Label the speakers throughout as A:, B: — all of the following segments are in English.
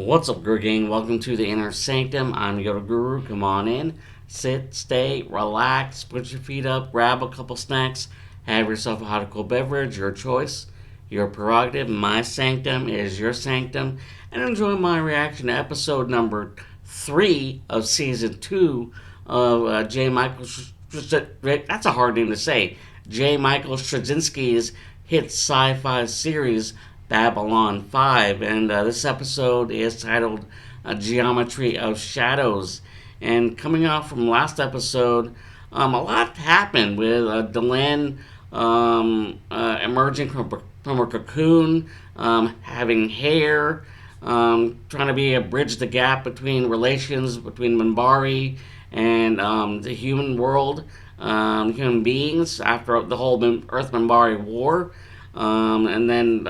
A: What's up, Guru Gang? Welcome to the Inner Sanctum. I'm Yoda Guru. Come on in, sit, stay, relax, put your feet up, grab a couple snacks, have yourself a hot or cold beverage, your choice, your prerogative. My sanctum is your sanctum, and enjoy my reaction to episode number 3 of season 2 of J. Michael. That's a hard name to say. J. Michael Straczynski's hit sci-fi series Babylon 5, and this episode is titled Geometry of Shadows. And coming off from last episode, a lot happened with Delenn emerging from her cocoon, having hair, trying to be a bridge the gap between relations between Minbari and the human world, human beings after the whole Earth Minbari war. And then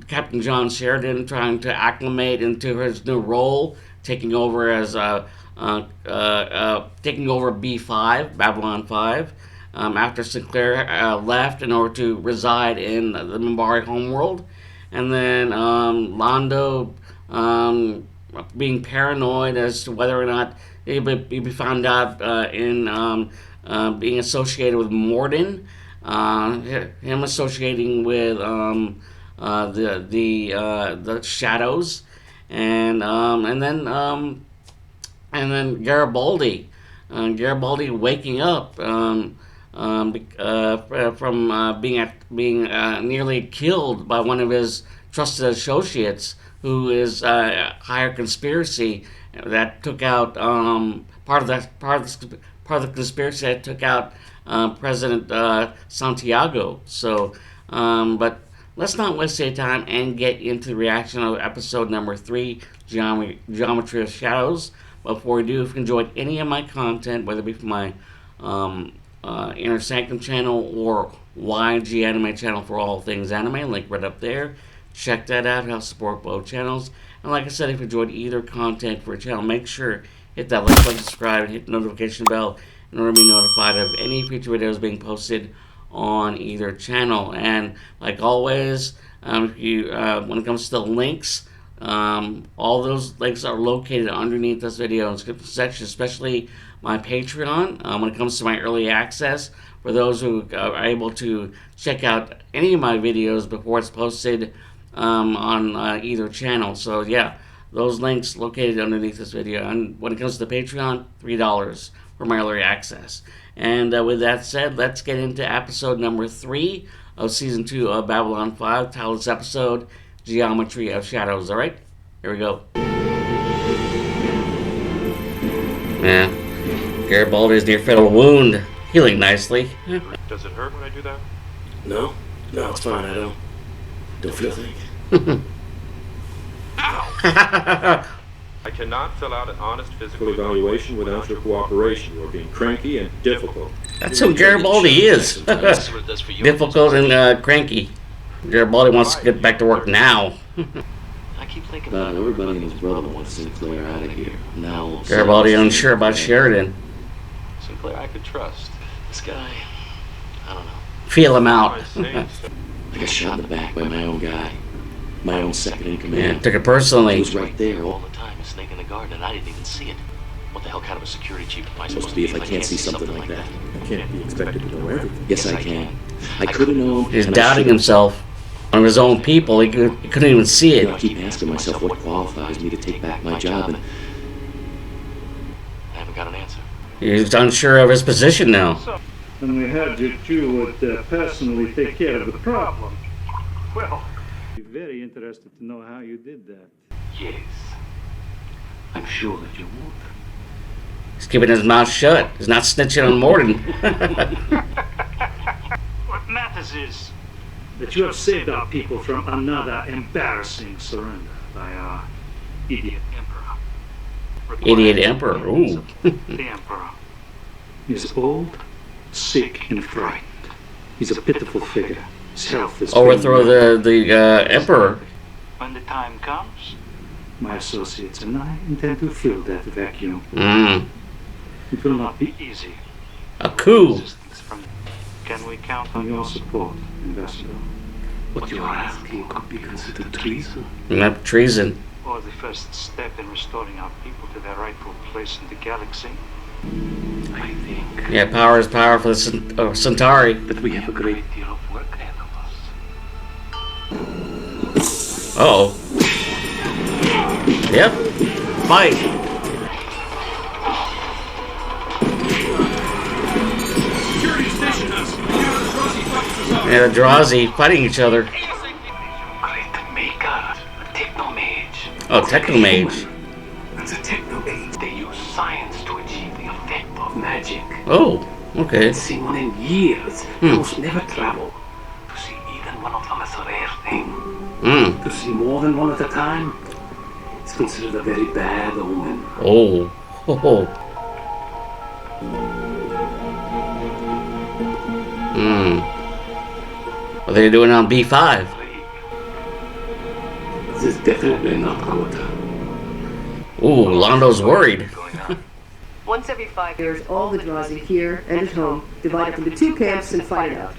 A: Captain John Sheridan trying to acclimate into his new role, taking over as taking over B5, Babylon 5, after Sinclair left in order to reside in the Minbari homeworld, and then Londo being paranoid as to whether or not he'd be found out in being associated with Morden. Him associating with the shadows, and then Garibaldi, Garibaldi waking up from being nearly killed by one of his trusted associates, who is a higher conspiracy that took out part of the conspiracy that took out President Santiago. So, but let's not waste any time and get into the reaction of episode number 3, Geometry of Shadows. Before we do, if you enjoyed any of my content, whether it be from my Inner Sanctum channel or YG Anime channel for all things anime, link right up there. Check that out, help support both channels. And like I said, if you enjoyed either content for a channel, make sure hit that like button, subscribe, and hit the notification bell in order to be notified of any future videos being posted on either channel. And like always, when it comes to the links, all those links are located underneath this video in the description section, especially my Patreon. When it comes to my early access, for those who are able to check out any of my videos before it's posted on either channel. So yeah, those links located underneath this video. And when it comes to the Patreon, $3 for my early access. And with that said, let's get into episode number 3 of season 2 of Babylon 5. Title this episode, Geometry of Shadows. Alright, here we go. Yeah, Garibaldi's near fatal wound, healing nicely.
B: Does it hurt when I do that?
C: No, it's fine. I don't feel a thing.
B: I cannot fill out an honest physical
D: evaluation without your cooperation. You're being cranky and difficult.
A: That's who Garibaldi is. Difficult and cranky. Garibaldi wants to get back to work now.
C: I keep thinking about everybody and his brother wants Sinclair out of here. Now
A: Garibaldi unsure about Sheridan.
C: Sinclair I could trust. This guy, I don't know.
A: Feel him out.
C: I got shot in the back by my own guy. My own second in command.
A: Yeah, took it personally.
C: He was right there all the time, a snake in the garden, and I didn't even see it. What the hell kind of a security chief am I supposed to be if I can't see something like that?
D: I can't be expected to know everything.
C: Yes, I can. I could have known.
A: He's doubting himself. One of his own people, he couldn't even see it.
C: I keep asking myself what qualifies me to take back my job, and I haven't got an answer.
A: He's unsure of his position now.
E: And we heard that you would personally take care of the problem. Well, I'd be very interested to know how you did that.
C: Yes. I'm sure that you would.
A: He's keeping his mouth shut. He's not snitching on Morden.
E: What matters is that you have saved our people from another embarrassing surrender by our idiot emperor.
A: Idiot emperor, ooh.
E: The emperor is old, sick, and frightened. He's a pitiful figure. His health is
A: Overthrow the emperor.
E: When the time comes, my associates and I intend to fill that vacuum. It will not be easy.
A: A coup.
E: Can we count on your support, Ambassador?
F: What you're asking could be considered treason.
A: Not treason.
E: Or the first step in restoring our people to their rightful place in the galaxy.
F: I think
A: Yeah, power is power for the Centauri.
F: that we have a great deal of work ahead of us.
A: Uh-oh. Yep. Fight.
D: Security station us.
A: Yeah, the Drazi fighting each other.
F: Great maker, a technomage.
A: Oh, Technomage.
F: It's a technomage. They use science to achieve the effect of magic.
A: Oh, okay.
F: Seen one in years. Those never travel. To see even one of them is a rare thing.
A: Hmm.
F: To see more than one at a time, it's considered a very bad omen.
A: Oh. Ho ho. Hmm. What are they doing on B5?
F: This is definitely not good.
A: Ooh, Londo's worried.
G: Once every 5 years, all the Drazi here and at home divide up into 2 camps and fight it out.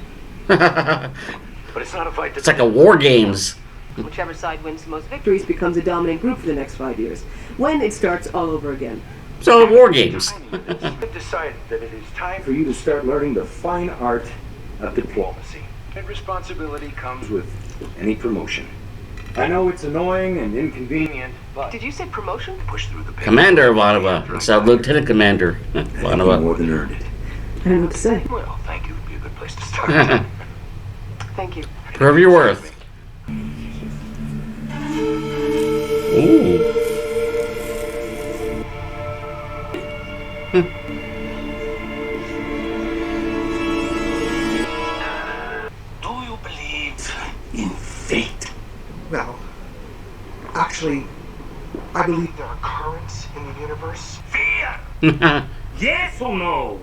F: But it's not a fight
A: It's like a war games.
G: Whichever side wins the most victories becomes a dominant group for the next 5 years. When it starts all over again.
A: So war games.
H: I've decided that it is time for you to start learning the fine art of diplomacy. And responsibility comes with any promotion. I know it's annoying and inconvenient, but
G: Did you say promotion?
H: push through the pain.
A: Commander Ivanova instead of Lieutenant Commander
H: You
A: Ivanova.
H: more than earned it.
G: I don't know what to say.
H: Well, thank you would be a good place to start.
G: Thank you.
A: Prove your worth. Ooh.
F: Do you believe in fate?
H: Well, actually, I believe there are currents in the universe.
F: Fear!
E: Yes or no?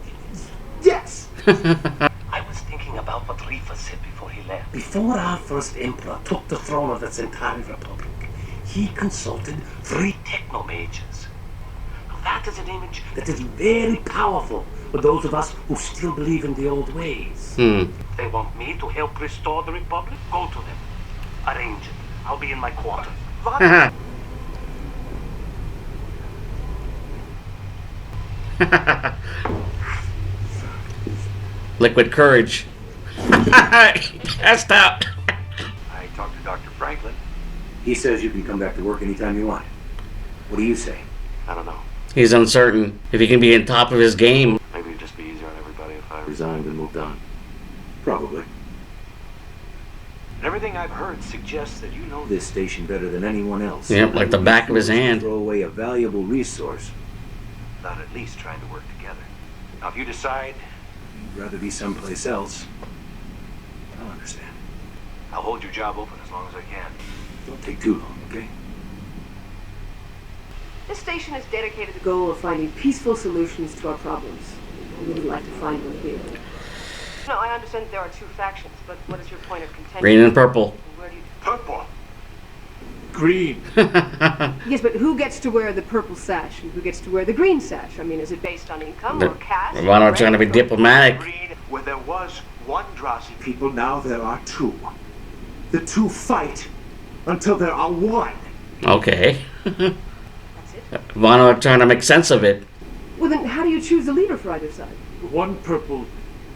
H: Yes!
F: I was thinking about what Rifa said before he left. Before our first emperor took the throne of the Centauri Republic, he consulted 3 technomages. Now that is an image that is very powerful for those of us who still believe in the old ways.
A: Hmm.
F: They want me to help restore the Republic? Go to them. Arrange it. I'll be in my quarters.
A: Liquid courage. That's top.
H: I talked to Dr. Franklin. He says you can come back to work anytime you want. What do you say?
C: I don't know.
A: He's uncertain if he can be on top of his game.
C: Maybe it'd just be easier on everybody if I
H: Resigned and moved on. Probably. Everything I've heard suggests that you know this station better than anyone else.
A: Yep, like the back of his hand.
H: Throw away a valuable resource without at least trying to work together. Now, if you decide you'd rather be someplace else, I'll understand. I'll hold your job open as long as I can. Don't take too long, okay?
G: This station is dedicated to the goal of finding peaceful solutions to our problems. We would like to find one here. No, I understand that there are 2 factions, but what is your point of contention?
A: Green and purple.
G: Where do you...
H: Purple.
E: Green.
G: Yes, but who gets to wear the purple sash and who gets to wear the green sash? I mean, is it based on income or caste?
A: Ivanova's trying to be diplomatic.
H: Agreed. Where there was one Drazi people, now there are 2. The 2 fight until there are 1.
A: Okay.
G: That's it?
A: Ivanova trying to make sense of it.
G: Well, then how do you choose a leader for either side?
E: One purple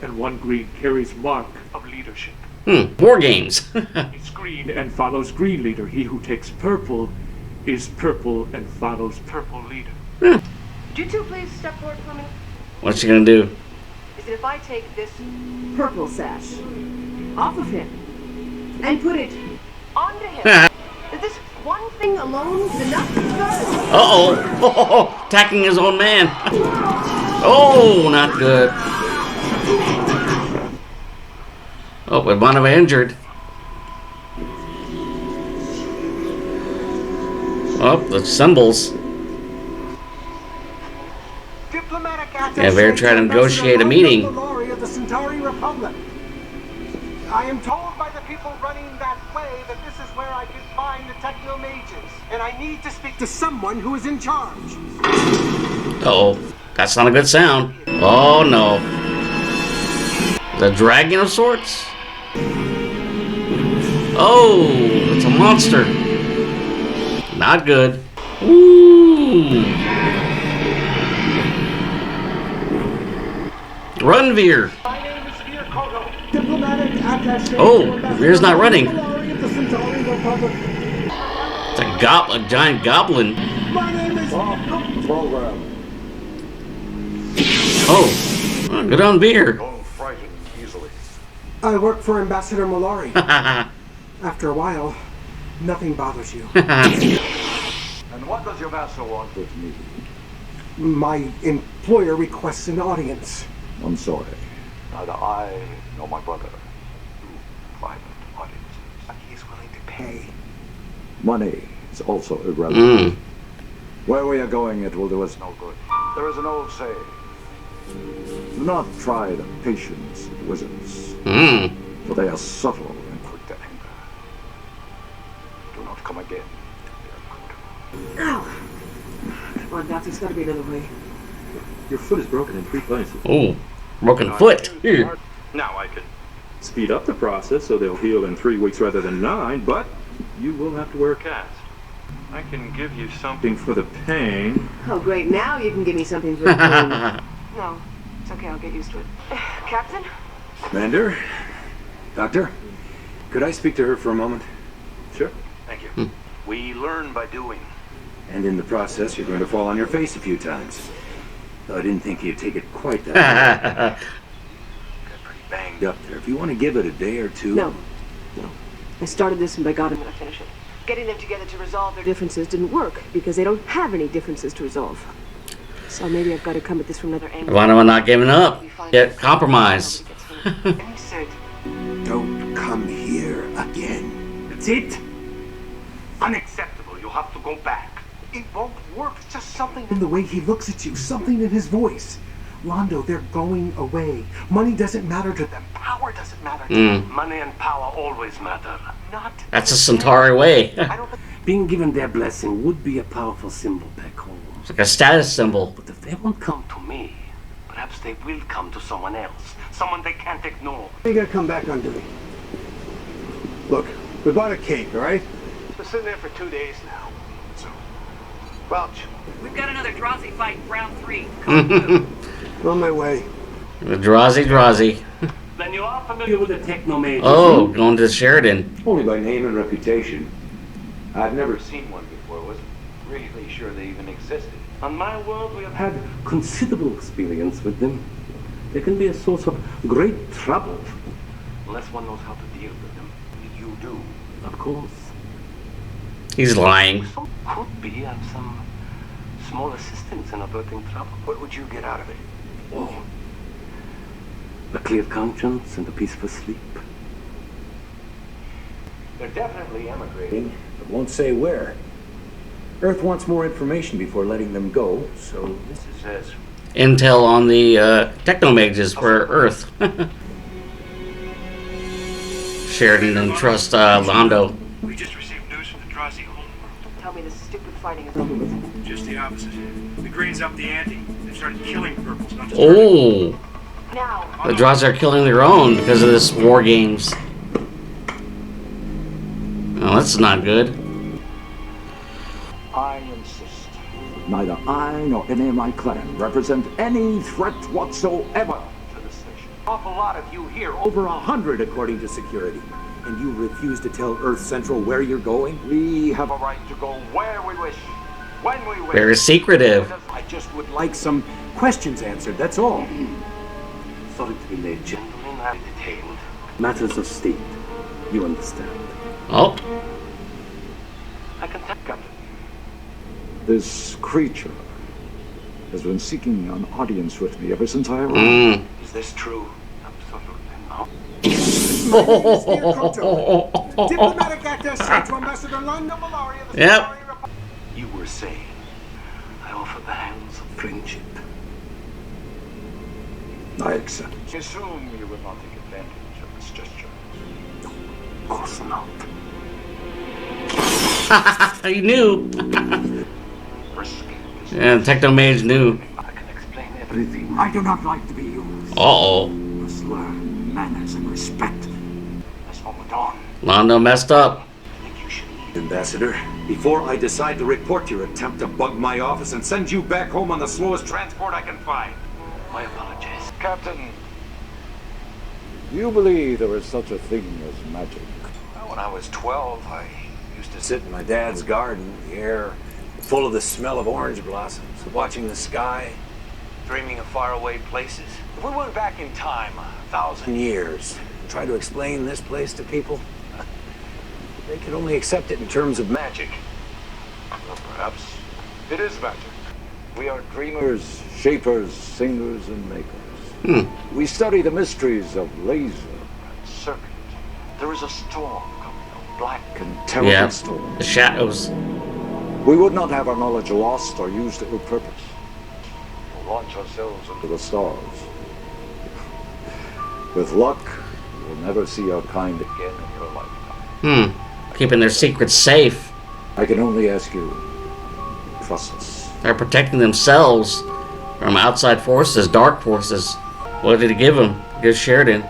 E: and one green carries mark of leadership.
A: War games.
E: It's green and follows green leader. He who takes purple is purple and follows purple leader.
G: Would you 2 please step forward for a minute?
A: What's she gonna do?
G: Is that if I take this purple sash off of him and put it onto him, that this one thing alone is enough to start?
A: Uh-oh. Attacking his own man. Oh, not good. Oh, Ivanova injured. Oh, the symbols. Yeah, they're trying to negotiate a meeting.
H: Of the Centauri Republic. I am told by the people running that way that this is where I can find the technomages, and I need to speak to someone who is in charge.
A: Uh-oh. That's not a good sound. Oh, no. The dragon of sorts? Oh, it's a monster. Not good. Ooh. Run, Veer. Oh, Veer's not running. It's a giant goblin.
D: Program.
A: Oh, good on Veer.
B: Don't frighten easily.
I: I work for Ambassador Malari. After a while, nothing bothers you.
H: And what does your master want with me?
I: My employer requests an audience.
H: I'm sorry. Neither I nor my brother do private audiences.
I: But he's willing to pay.
H: Money is also irrelevant.
A: Mm.
H: Where we are going, it will do us no good. There is an old saying. Do not try the patience of wizards,
A: Mm.
H: for they are subtle and quick to anger. Do not come again.
G: Ow! Come on, Doc, there's gotta be another way.
D: Your foot is broken in 3 places.
A: Oh, broken foot. Here.
B: Now I can.
D: Speed up the process so they'll heal in 3 weeks rather than 9, but you will have to wear a cast.
B: I can give you something.
D: Something for the pain.
G: Oh, great. Now you can give me something for the No, it's okay. I'll get used to it. Captain?
H: Commander? Doctor? Could I speak to her for a moment?
D: Sure.
H: Thank you. We learn by doing. And in the process, you're going to fall on your face a few times. Though I didn't think you'd take it quite that way. Got pretty banged up there. If you want to give it a day or two...
G: No. I started this, and by God, I'm gonna finish it. Getting them together to resolve their differences didn't work, because they don't have any differences to resolve. So maybe I've got to come at this from another angle.
A: Why am I not giving up? Get compromise.
G: And he said,
F: Don't come here again.
H: That's it? Unacceptable. You'll have to go back.
F: It won't work. It's just something in the way he looks at you, something in his voice. Londo, they're going away. Money doesn't matter to them. Power doesn't matter to them.
H: Money and power always matter.
F: Not
A: That's a Centauri way.
F: I don't.
J: Being given their blessing would be a powerful symbol back home.
A: It's like a status symbol.
J: But if they won't come to me, perhaps they will come to someone else. Someone they can't ignore.
I: You gotta come back on duty. Look, we bought a cake, all right?
F: We're sitting there for 2 days now. So, Welch.
K: We've got another Drazi fight, round 3.
I: On my way.
A: The Drazi.
J: Then you are familiar with the technomages.
A: Oh, going to Sheridan.
H: Only by name and reputation. I've never seen one before. Wasn't really sure they even existed.
J: On my world, we have had considerable experience with them. They can be a source of great trouble, unless one knows how to deal with them.
H: You do.
J: Of course.
A: He's lying.
J: So could be of some small assistance in averting trouble.
H: What would you get out of it?
J: Oh, a clear conscience and a peaceful sleep.
H: They're definitely emigrating, but won't say where. Earth wants more information before letting them go, so this is as
A: Intel on the technomages for Earth. Sheridan didn't trust Londo.
E: We just received news from the Drazi homeworld.
G: tell me this stupid fighting is over with.
E: Just the opposite. The Green's up the ante. They've started killing purples, not just
A: Oh,
G: Now.
A: the Draws are killing their own because of this war games. Oh, that's not good.
H: I insist. Neither I nor any of my clan represent any threat whatsoever to the station. Awful lot of you here, over 100 according to security. And you refuse to tell Earth Central where you're going? We have a right to go where we wish, when we wish.
A: Very secretive.
H: I just would like some questions answered, that's all.
J: Sorry to be late, gentlemen. I'm detained. Matters of state. You understand.
A: Oh,
J: I can tell Captain.
H: This creature has been seeking an audience with me ever since I arrived.
J: Is this true? Absolutely not.
I: Diplomatic attaché to Ambassador Londo Malari of the
A: Yep.
I: Centauri Republic.
J: You were saying I offer the hands of friendship.
H: I accept. I assume you will not take advantage of this gesture.
J: Of course not.
A: he knew.
H: Risk.
A: Yeah, Technomage knew.
J: I can explain everything.
H: I do not like to be used.
A: Uh-oh.
H: Must learn manners and respect. Let's move on.
A: Londo messed up.
H: Ambassador, before I decide to report your attempt to bug my office and send you back home on the slowest transport I can find.
C: My apologies.
H: Captain,
L: Do you believe there is such a thing as magic?
H: well, when I was 12, I used to sit in my dad's garden, the air full of the smell of orange blossoms, watching the sky, dreaming of faraway places. If we went back in time 1,000 years and tried to explain this place to people, they could only accept it in terms of magic.
B: Well, perhaps it is magic.
H: We are
L: Dreamers, shapers, singers, and makers. We study the mysteries of laser
C: And circuit. There is a storm coming, a black
L: and terrible
A: Yeah.
L: storms.
A: The shadows.
L: We would not have our knowledge lost or used it with purpose. To launch ourselves into the stars. With luck, you'll never see our kind again in your lifetime.
A: Keeping their secrets safe.
L: I can only ask you, trust us.
A: They're protecting themselves from outside forces, dark forces. What did he give him? Give Sheridan.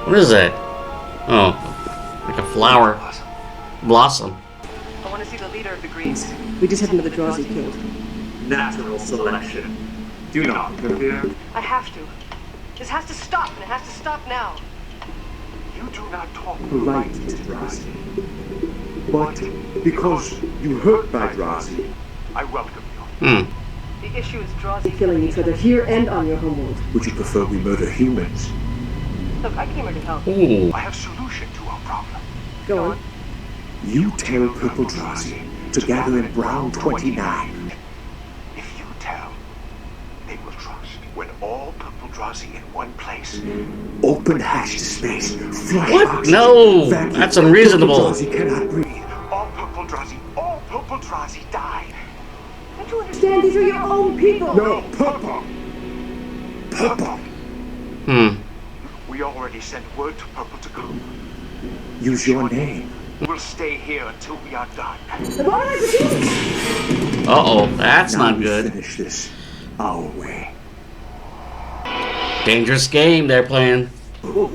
A: What is that? Oh, like a flower. Blossom.
K: I want to see the leader of the Greens.
G: We just had another Drazi killed.
E: Natural selection. Do not interfere.
G: I have to. This has to stop, and it has to stop now.
H: You do not talk
I: Polite to Drazi. But because you hurt by Drazi,
H: I welcome you.
G: The issue is Drazi killing each other here and on your homeworld.
I: would you prefer we murder humans?
G: Look, I came here to help.
A: Ooh.
H: I have solution to our problem.
G: Go on.
I: You tell Purple Drazi to gather in Brown 29.
H: If you tell, they will trust. When all purple Drazi in one place,
I: Open hatch to space. Flush
A: What?
I: oxygen,
A: No,
I: vacuum.
A: that's unreasonable.
I: Purple Drazi cannot breathe.
H: all purple Drazi die.
G: Don't you understand? These are your own people.
I: No, Purple. Purple.
H: We already sent word to Purple to go.
I: Use your name.
H: We'll stay here until we are done.
G: The moment I proceed.
A: Uh-oh, that's
I: Now
A: not
I: we
A: good.
I: Finish this our way.
A: Dangerous game they're playing.
I: Whoa,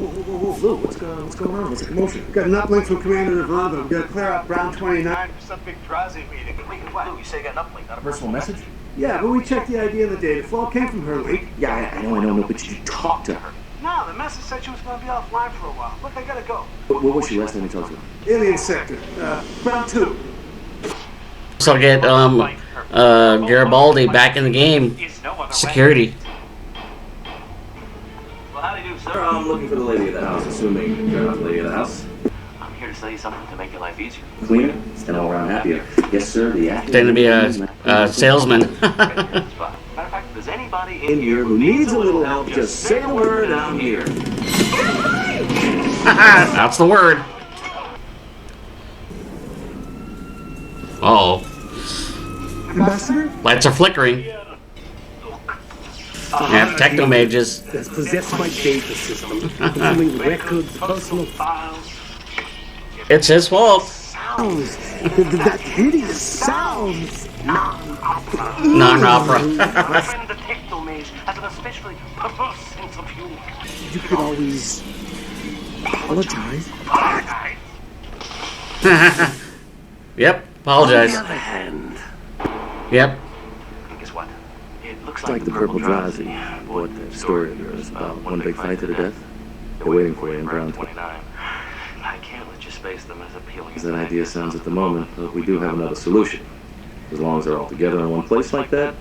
I: what's going on? What's the commotion? Got an uplink from Commander Nirvana. We gotta clear out Brown 29.
H: For some big Drazi meeting.
C: Wait, what? You say you got an uplink, not a personal message?
I: Yeah, but we checked the ID and the data flow. Came from her link.
M: Yeah, I know, but you talked to her.
H: No, the message said she was going to be offline for a while. Look, I gotta go.
M: What was she last time you talked to her?
I: Alien sector. Brown 2.
A: So get Garibaldi back in the game. Security.
C: Well, how do you do, sir?
M: I'm looking for the lady of the house, assuming you're not the lady of the house.
C: I'm here to sell you something to make your life easier.
M: Cleaner, and all around happier. Yes, sir, the actor.
A: Pretending to be a salesman.
C: Matter of fact, if there's anybody
M: in here who needs a little help, just say the word down here.
A: That's the word. Uh-oh.
I: Ambassador?
A: Lights are flickering. Yeah, techno mages.
F: That's possessed by data system, consuming records, personal files.
A: It's his fault.
F: Sounds. That hideous sounds. Non-opera.
A: Non-opera.
F: My friend the technomage has an especially perverse sense of humor. You could always apologize.
A: Yep, apologize.
F: On the other hand,
A: Yep.
C: Guess what? It looks
M: It's like the Purple Drazi. What, that story of yours about one big fight to the death? They're waiting for you in Brown 29.
C: I can't let you space them as appealing as
M: That idea sounds at the moment, but we do have another solution. As long as they're all together in one place like that,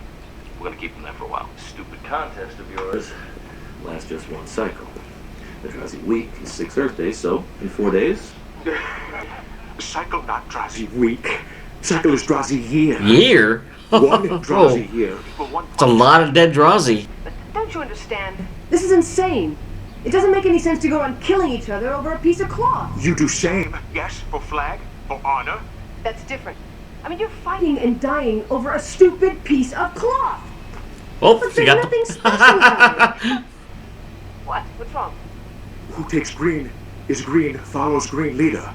C: We're gonna keep them there for a while.
M: stupid contest of yours lasts just one cycle. The Drazi week is 6 Earth days, so in 4 days,
H: Cycle not Drazi.
I: Week. Cycle is Drazi year.
A: Year?
I: One Drazi year.
A: It's a lot of dead Drazi.
G: But don't you understand? This is insane. It doesn't make any sense to go on killing each other over a piece of cloth.
I: You do same.
H: Yes, for flag, for honor.
G: That's different. I mean, you're fighting and dying over a stupid piece of cloth.
A: Oh,
G: But
A: she
G: there's
A: got
G: nothing
A: the...
G: special about it. What? What's wrong?
I: Who takes green is green, follows green leader.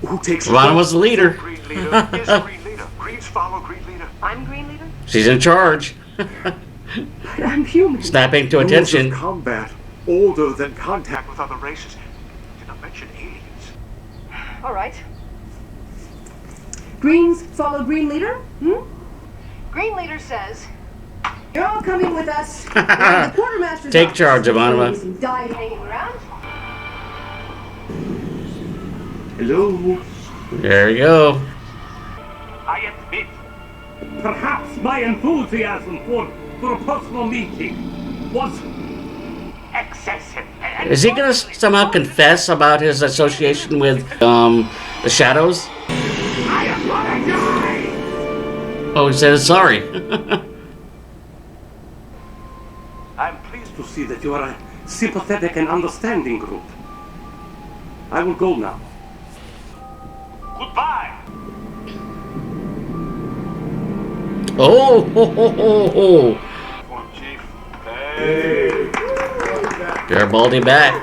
I: Who takes
A: Ron was the leader.
H: Green leader is green leader. Greens follow green leader.
G: I'm green leader?
A: She's in charge.
G: I'm human.
A: Snapping to
I: Rules of
A: attention.
I: combat.
L: older than contact with other races. Did not mention aliens.
G: All right. Greens follow Green Leader? Green Leader says, you're all coming with us. The quartermaster's
A: Take
G: office.
A: charge, Ivanova.
G: Some die hanging around.
E: Hello?
A: There you go.
E: I admit, perhaps my enthusiasm for a personal meeting was excessive.
A: Is he gonna somehow confess about his association with the Shadows?
E: I apologize!
A: Oh, he says sorry.
E: I'm pleased to see that you are a sympathetic and understanding group. I will go now. Goodbye!
A: Oh, ho, ho, ho, ho.
E: Chief. Hey!
A: Garibaldi back.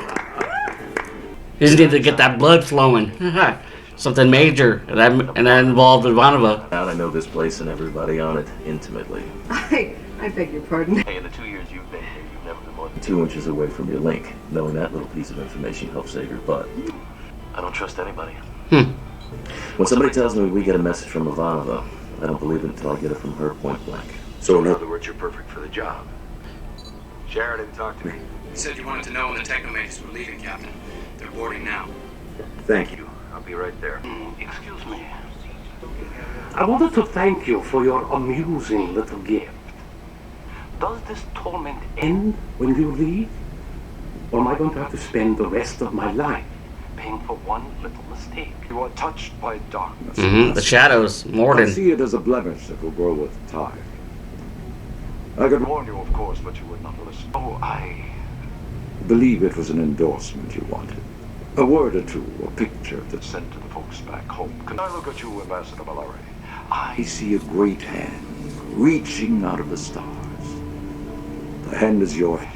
A: He just need to get that blood flowing. Something major, and that involved Ivanova.
M: I know this place and everybody on it intimately.
G: I beg your pardon.
C: Hey, in the 2 years you've been here, you've never been more than
M: 2 inches away from your link. Knowing that little piece of information helps save your butt.
C: I don't trust anybody.
M: When somebody tells me we get a message from Ivanova, I don't believe it until I get it from her point blank.
H: So in other words, you're perfect for the job. Sheridan, talk to me.
N: You said you wanted to know when the Technomages were leaving, Captain. They're boarding now.
H: Thank you. I'll be right there.
E: Excuse me. I wanted to thank you for your amusing little gift. Does this torment end when you leave? Or am I going to have to spend the rest of my life paying for one little mistake?
L: You are touched by darkness.
A: The Shadows,
L: I
A: Morden.
L: see it as a blemish that will grow with time. I could warn you, of course, but you would not listen.
E: Oh, I
L: believe it was an endorsement you wanted. A word or two, a picture to send to the folks back home. Can I look at you, Ambassador Mallory? I see a great hand reaching out of the stars. The hand is your hand.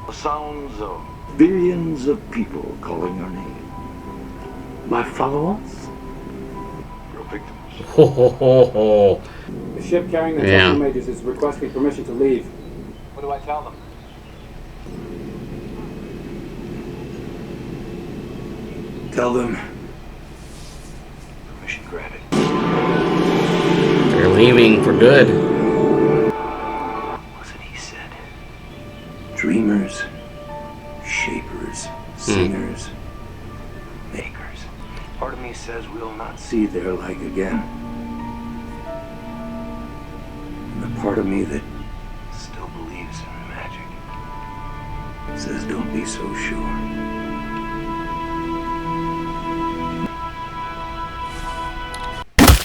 L: The sounds of billions of people calling your name.
E: My followers?
L: Your victims.
A: Ho, ho, ho, ho.
O: The ship carrying the Technomages is requesting permission to leave. What do I tell them?
H: Tell them. Permission granted.
A: They're leaving for good.
H: What's it he said? Dreamers, shapers, singers, makers. Part of me says we'll not see their like again. And the part of me that still believes in magic says don't be so sure.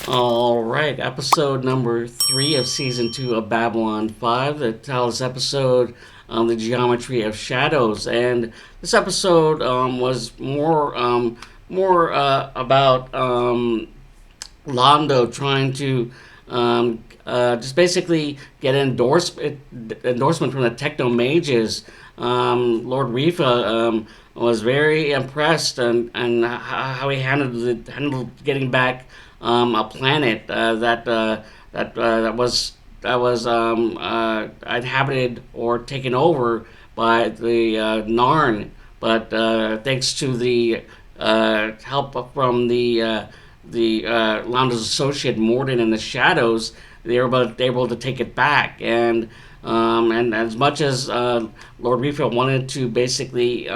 A: Alright, episode number 3 of season 2 of Babylon 5. The title of this episode, The Geometry of Shadows. And this episode was more about Londo trying to just basically get an endorsement from the Technomages. Lord Rifa was very impressed and how he handled getting back a planet that was inhabited or taken over by the Narn, but thanks to the help from the Londo's associate Morden and the Shadows, they were able to take it back. And as much as Lord Rifa wanted to basically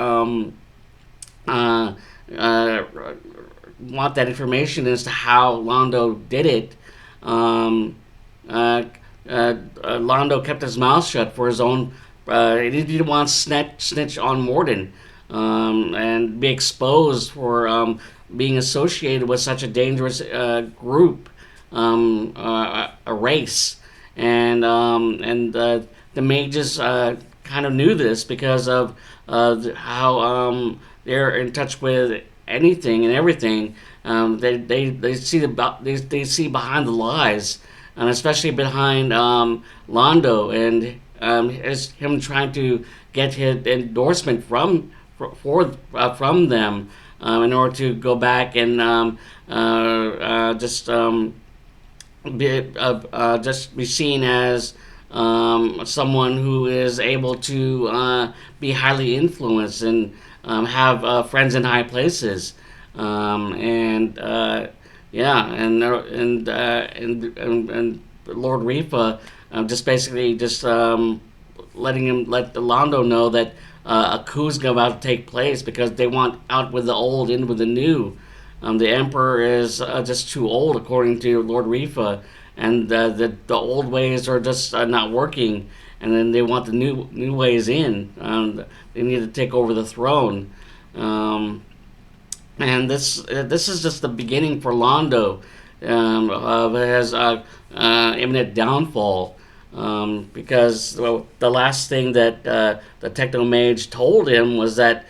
A: want that information as to how Londo did it, Londo kept his mouth shut for his own. He didn't want to snitch on Morden and be exposed for being associated with such a dangerous group, a race, and the mages kind of knew this because of how they're in touch with anything and everything. They see they see behind the lies, and especially behind Londo and him trying to get his endorsement from them in order to go back and just be seen as someone who is able to be highly influenced and have friends in high places, and yeah, and Lord Rifa just basically just let Londo know that a coup's about to take place because they want out with the old, in with the new. The Emperor is just too old, according to Lord Rifa, and the old ways are just not working. And then they want the new ways in. They need to take over the throne. And this is just the beginning for Londo of his imminent downfall. Because the last thing that the Techno Mage told him was that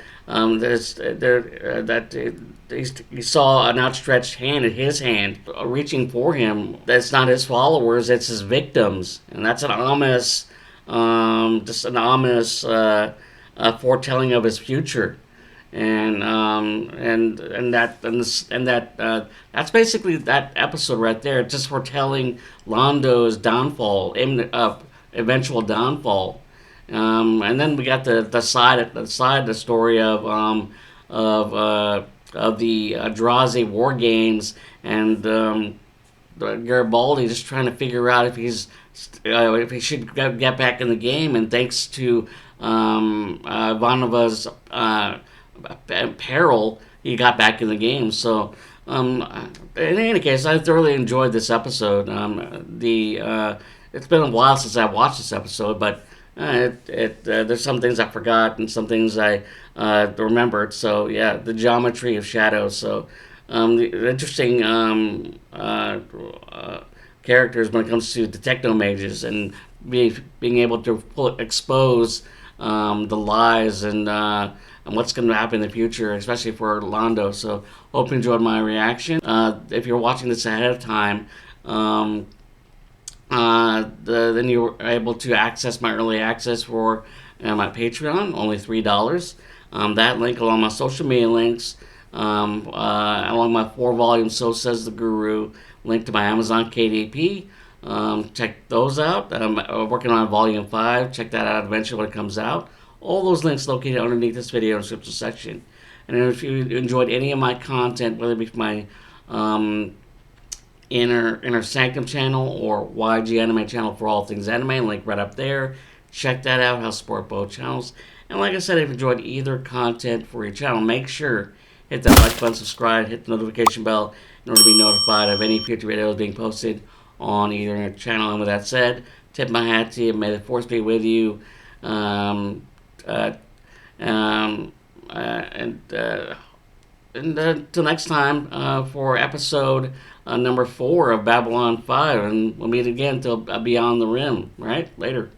A: he saw an outstretched hand at his hand reaching for him. That's not his followers; it's his victims, and that's an ominous, just an ominous foretelling of his future. And that's basically that episode right there. It's just foretelling Londo's downfall, eventual downfall. And then we got the side the story of the Drazi war games and Garibaldi just trying to figure out if he should get back in the game. And thanks to Ivanova's peril, he got back in the game. So, in any case, I thoroughly enjoyed this episode. It's been a while since I watched this episode, but there's some things I forgot and some things I remembered. So yeah, the geometry of shadows. So the interesting characters when it comes to the techno mages and being able to expose the lies and what's going to happen in the future, especially for Orlando. So hope you enjoyed my reaction. If you're watching this ahead of time, then you're able to access my early access for my Patreon, only $3. That link along my social media links, along my 4-volume So Says the Guru, link to my Amazon KDP. Check those out. I'm working on volume 5. Check that out eventually when it comes out. All those links located underneath this video in the description section. And if you enjoyed any of my content, whether it be my Inner Sanctum channel or YG Anime channel for all things anime, link right up there. Check that out, how to support both channels. And like I said, if you enjoyed either content for your channel, make sure hit that like button, subscribe, hit the notification bell in order to be notified of any future videos being posted on either channel. And with that said, tip my hat to you. May the force be with you. Until next time for episode number 4 of Babylon 5. And we'll meet again till Beyond the Rim. Right? Later.